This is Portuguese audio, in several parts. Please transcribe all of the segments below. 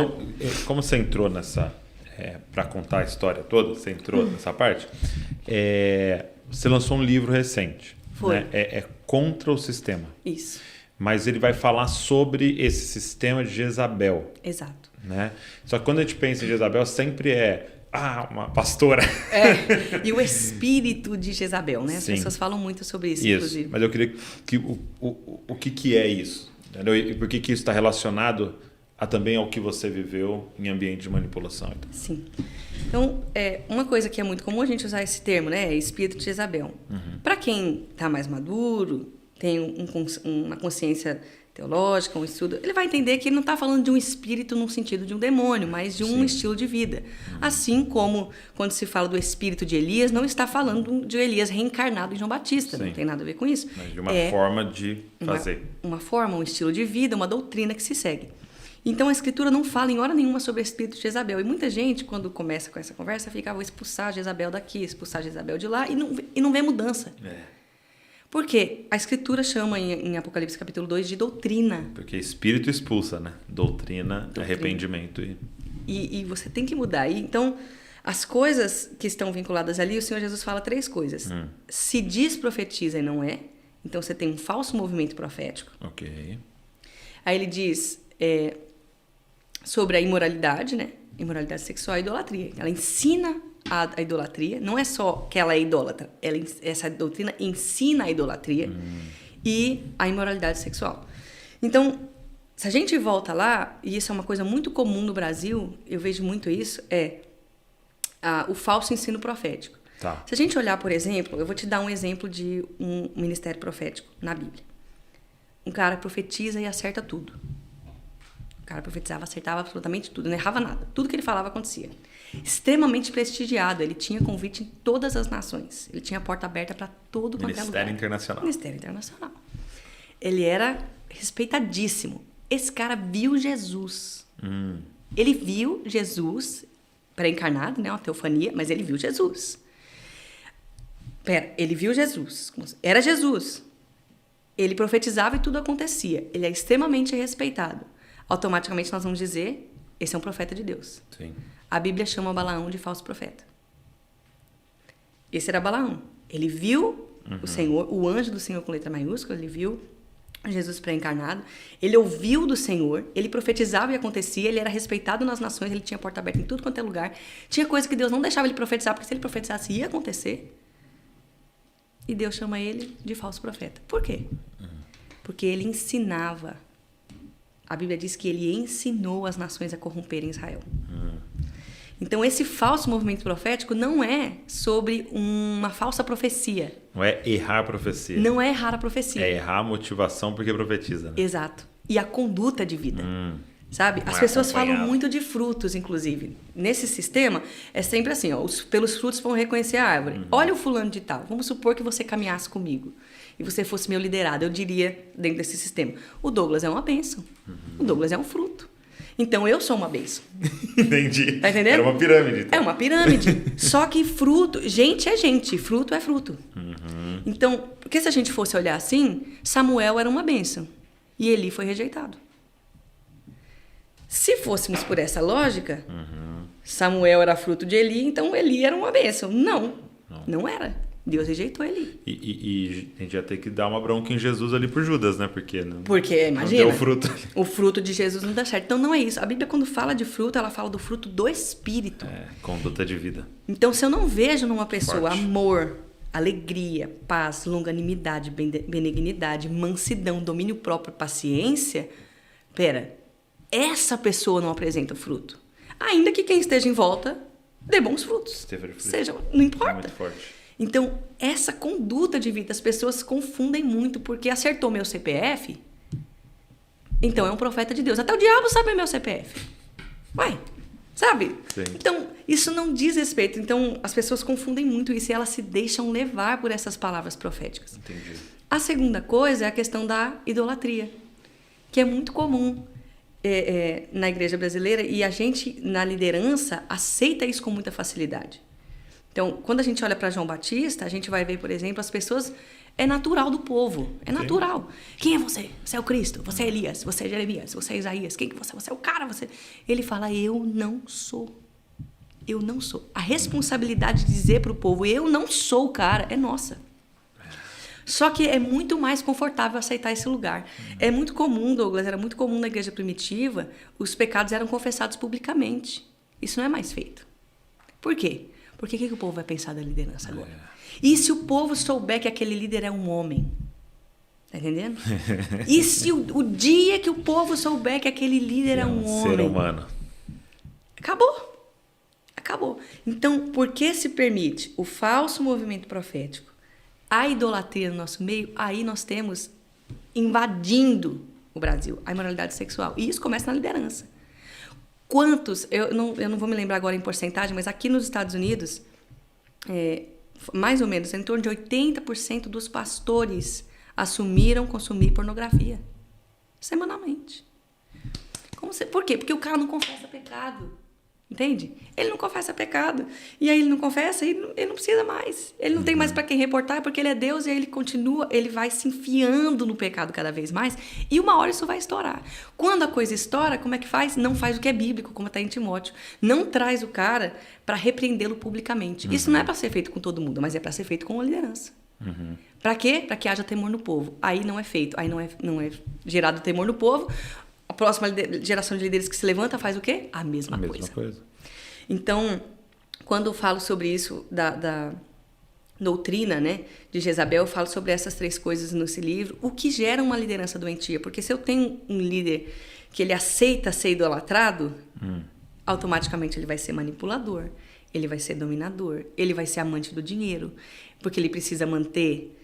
Então, sabe? como você entrou nessa... para contar a história toda, você entrou nessa parte, você lançou um livro recente. Foi. Né? É contra o sistema. Isso. Mas ele vai falar sobre esse sistema de Jezabel. Exato. Né? Só que quando a gente pensa em Jezabel, sempre uma pastora. E o espírito de Jezabel, né? As Sim. pessoas falam muito sobre isso, Isso. inclusive. Mas eu queria que o que é isso? Entendeu? E por que isso está relacionado também ao que você viveu em ambiente de manipulação? Então. Sim. Então, uma coisa que é muito comum a gente usar esse termo, né? É espírito de Jezabel. Para quem está mais maduro, tem uma consciência teológica, um estudo, ele vai entender que ele não está falando de um espírito no sentido de um demônio, mas de um estilo de vida. Assim como quando se fala do espírito de Elias, não está falando de Elias reencarnado em João Batista, não tem nada a ver com isso. Mas de uma forma de fazer. Uma forma, um estilo de vida, uma doutrina que se segue. Então a Escritura não fala em hora nenhuma sobre o espírito de Jezabel. E muita gente, quando começa com essa conversa, fica, vou expulsar Jezabel daqui, expulsar Jezabel de lá, e não vê mudança. Por quê? A Escritura chama em Apocalipse capítulo 2 de doutrina. Porque espírito expulsa, né? Doutrina. Arrependimento. E você tem que mudar. Então, as coisas que estão vinculadas ali, o Senhor Jesus fala 3 coisas. Se diz profetiza e não é, então você tem um falso movimento profético. Ok. Aí ele diz sobre a imoralidade, né? Imoralidade sexual e idolatria. Ela ensina a idolatria, não é só que ela é idólatra, essa doutrina ensina a idolatria e a imoralidade sexual. Então, se a gente volta lá, e isso é uma coisa muito comum no Brasil, eu vejo muito isso, o falso ensino profético. Tá. Se a gente olhar, por exemplo, eu vou te dar um exemplo de um ministério profético na Bíblia. Um cara profetiza e acerta tudo. O cara profetizava, acertava absolutamente tudo, não errava nada. Tudo que ele falava acontecia. Extremamente prestigiado, ele tinha convite em todas as nações. Ele tinha a porta aberta para todo quanto é lugar. Ministério Internacional. Ministério Internacional. Ele era respeitadíssimo. Esse cara viu Jesus. Ele viu Jesus pré-encarnado, né, uma teofania, mas ele viu Jesus. Ele viu Jesus. Era Jesus. Ele profetizava e tudo acontecia. Ele é extremamente respeitado. Automaticamente nós vamos dizer, esse é um profeta de Deus. Sim. A Bíblia chama Balaão de falso profeta. Esse era Balaão. Ele viu o Senhor, o anjo do Senhor com letra maiúscula, ele viu Jesus pré-encarnado, ele ouviu do Senhor, ele profetizava e acontecia, ele era respeitado nas nações, ele tinha porta aberta em tudo quanto é lugar. Tinha coisa que Deus não deixava ele profetizar, porque se ele profetizasse ia acontecer. E Deus chama ele de falso profeta. Por quê? Porque ele ensinava. A Bíblia diz que ele ensinou as nações a corromperem Israel. Então, esse falso movimento profético não é sobre uma falsa profecia. Não é errar a profecia. Não é errar a profecia. É errar a motivação porque profetiza. Né? Exato. E a conduta de vida. Sabe? As Não é pessoas falam acompanhado. muito de frutos, inclusive. Nesse sistema, é sempre assim, ó, pelos frutos vão reconhecer a árvore. Olha o fulano de tal. Vamos supor que você caminhasse comigo e você fosse meu liderado. Eu diria, dentro desse sistema, o Douglas é uma bênção. O Douglas é um fruto. Então, eu sou uma bênção. Entendi. Tá entendendo? Era uma pirâmide. Então. É uma pirâmide. Só que fruto... Gente é gente. Fruto é fruto. Então, porque se a gente fosse olhar assim, Samuel era uma bênção. E Eli foi rejeitado. Se fôssemos por essa lógica, Samuel era fruto de Eli, então Eli era uma bênção. Não era. Deus rejeitou Eli. E a gente ia ter que dar uma bronca em Jesus ali por Judas, né? Porque imagina, não deu fruto. O fruto de Jesus não dá certo. Então não é isso. A Bíblia, quando fala de fruto, ela fala do fruto do Espírito. Conduta de vida. Então, se eu não vejo numa pessoa Forte. amor, alegria, paz, longanimidade, benignidade, mansidão, domínio próprio, paciência, essa pessoa não apresenta o fruto. Ainda que quem esteja em volta dê bons frutos. Não importa. É muito forte. Então, essa conduta de vida, as pessoas confundem muito, porque acertou meu CPF, então é um profeta de Deus. Até o diabo sabe meu CPF. Sabe? Sim. Então, isso não diz respeito. Então, as pessoas confundem muito isso e elas se deixam levar por essas palavras proféticas. Entendi. A segunda coisa é a questão da idolatria, que é muito comum na igreja brasileira e a gente, na liderança, aceita isso com muita facilidade. Então, quando a gente olha para João Batista, a gente vai ver, por exemplo, as pessoas... É natural do povo. É natural. Quem é você? Você é o Cristo. Você é Elias. Você é Jeremias. Você é Isaías. Quem que você é? Você é o cara. Você... Ele fala, eu não sou. Eu não sou. A responsabilidade de dizer para o povo, eu não sou o cara, é nossa. Só que é muito mais confortável aceitar esse lugar. É muito comum, Douglas, era muito comum na igreja primitiva, os pecados eram confessados publicamente. Isso não é mais feito. Por quê? Porque o que o povo vai pensar da liderança agora? E se o povo souber que aquele líder é um homem? Tá entendendo? E se o dia que o povo souber que aquele líder é um homem? Ser humano. Acabou. Então, por que se permite o falso movimento profético, a idolatria no nosso meio? Aí nós temos invadindo o Brasil a imoralidade sexual. E isso começa na liderança. Quantos, eu não vou me lembrar agora em porcentagem, mas aqui nos Estados Unidos... mais ou menos, em torno de 80% dos pastores assumiram consumir pornografia semanalmente. Por quê? Porque o cara não confessa pecado. Entende? Ele não confessa pecado. E aí ele não confessa, ele não precisa mais. Ele não tem mais para quem reportar, porque ele é Deus, e aí ele continua, ele vai se enfiando no pecado cada vez mais, e uma hora isso vai estourar. Quando a coisa estoura, como é que faz? Não faz o que é bíblico, como está em Timóteo. Não traz o cara para repreendê-lo publicamente. Isso não é para ser feito com todo mundo, mas é para ser feito com a liderança. Para quê? Para que haja temor no povo. Aí não é feito, aí não é gerado temor no povo. A próxima geração de líderes que se levanta faz o quê? A mesma coisa. Então, quando eu falo sobre isso da doutrina, né, de Jezabel, eu falo sobre essas 3 coisas nesse livro. O que gera uma liderança doentia? Porque se eu tenho um líder que ele aceita ser idolatrado, automaticamente ele vai ser manipulador, ele vai ser dominador, ele vai ser amante do dinheiro, porque ele precisa manter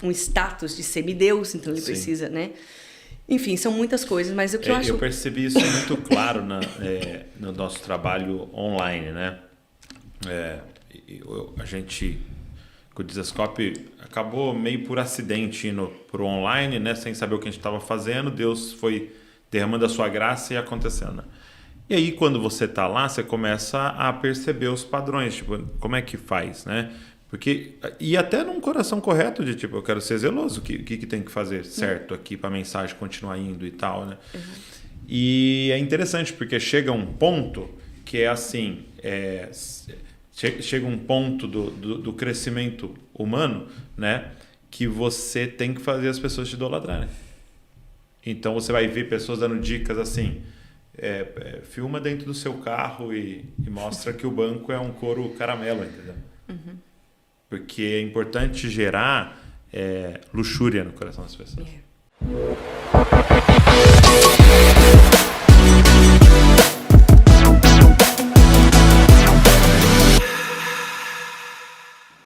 um status de semideus, então ele precisa, né? Enfim, são muitas coisas, mas o que eu acho... Eu percebi isso muito claro no nosso trabalho online, né? A gente, com o Dizascope, acabou meio por acidente indo para o online, né? Sem saber o que a gente estava fazendo, Deus foi derramando a sua graça e acontecendo, né? E aí, quando você está lá, você começa a perceber os padrões, tipo, como é que faz, né? E até num coração correto de tipo, eu quero ser zeloso, o que tem que fazer certo aqui para a mensagem continuar indo e tal, né? E é interessante porque chega um ponto que é assim, chega um ponto do crescimento humano, né? Que você tem que fazer as pessoas te idolatrarem. Então você vai ver pessoas dando dicas assim, filma dentro do seu carro e mostra que o banco é um couro caramelo, entendeu? Porque é importante gerar luxúria no coração das pessoas.